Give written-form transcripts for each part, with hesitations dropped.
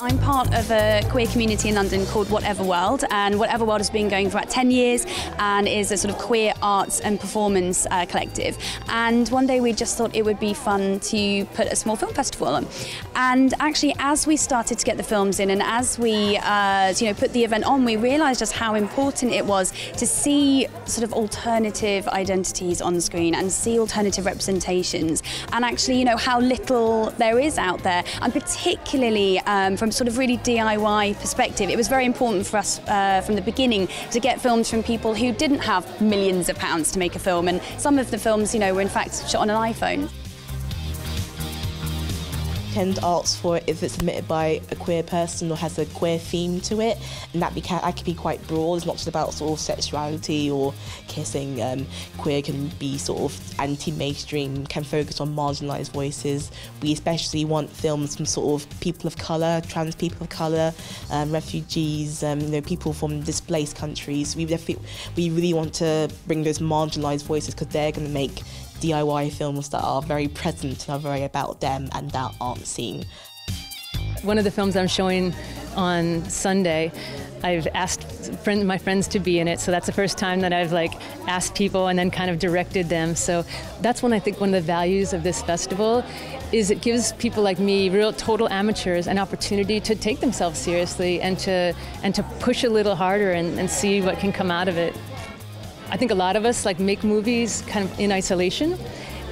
I'm part of a queer community in London called Wotever World, and Wotever World has been going for about 10 years and is a sort of queer arts and performance collective. And one day we just thought it would be fun to put a small film festival on. And actually, as we started to get the films in and as we put the event on, we realised just how important it was to see sort of alternative identities on screen and see alternative representations, and actually, how little there is out there, and particularly from sort of really DIY perspective. It was very important for us from the beginning to get films from people who didn't have millions of pounds to make a film, and some of the films, were in fact shot on an iPhone. Tend to ask for it if it's submitted by a queer person or has a queer theme to it, and that can be quite broad. It's not just about sort of sexuality or kissing. Queer can be sort of anti-mainstream, can focus on marginalised voices. We especially want films from sort of people of colour, trans people of colour, refugees, people from displaced countries. We really want to bring those marginalised voices because they're going to make DIY films that are very present and are very about them and that aren't seen. One of the films I'm showing on Sunday, I've asked my friends to be in it, so that's the first time that I've asked people and then kind of directed them. So that's I think one of the values of this festival is it gives people like me, real total amateurs, an opportunity to take themselves seriously and to push a little harder and see what can come out of it. I think a lot of us make movies kind of in isolation,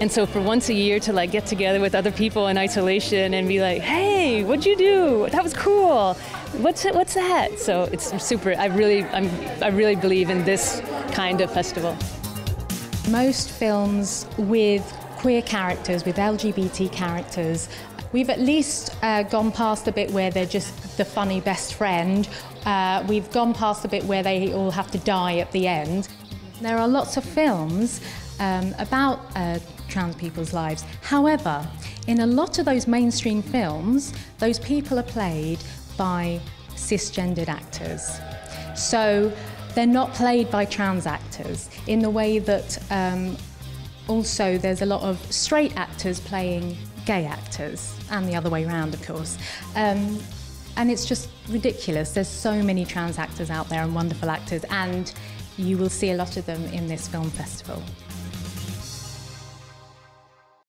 and so for once a year to get together with other people in isolation and be like, hey, what'd you do? That was cool. What's that? So it's super. I really believe in this kind of festival. Most films with queer characters, with LGBT characters, we've at least gone past the bit where they're just the funny best friend. We've gone past the bit where they all have to die at the end. There are lots of films about trans people's lives. However, in a lot of those mainstream films, those people are played by cisgendered actors. So they're not played by trans actors in the way that also there's a lot of straight actors playing gay actors, and the other way around, of course. And it's just ridiculous. There's so many trans actors out there and wonderful actors, and you will see a lot of them in this film festival.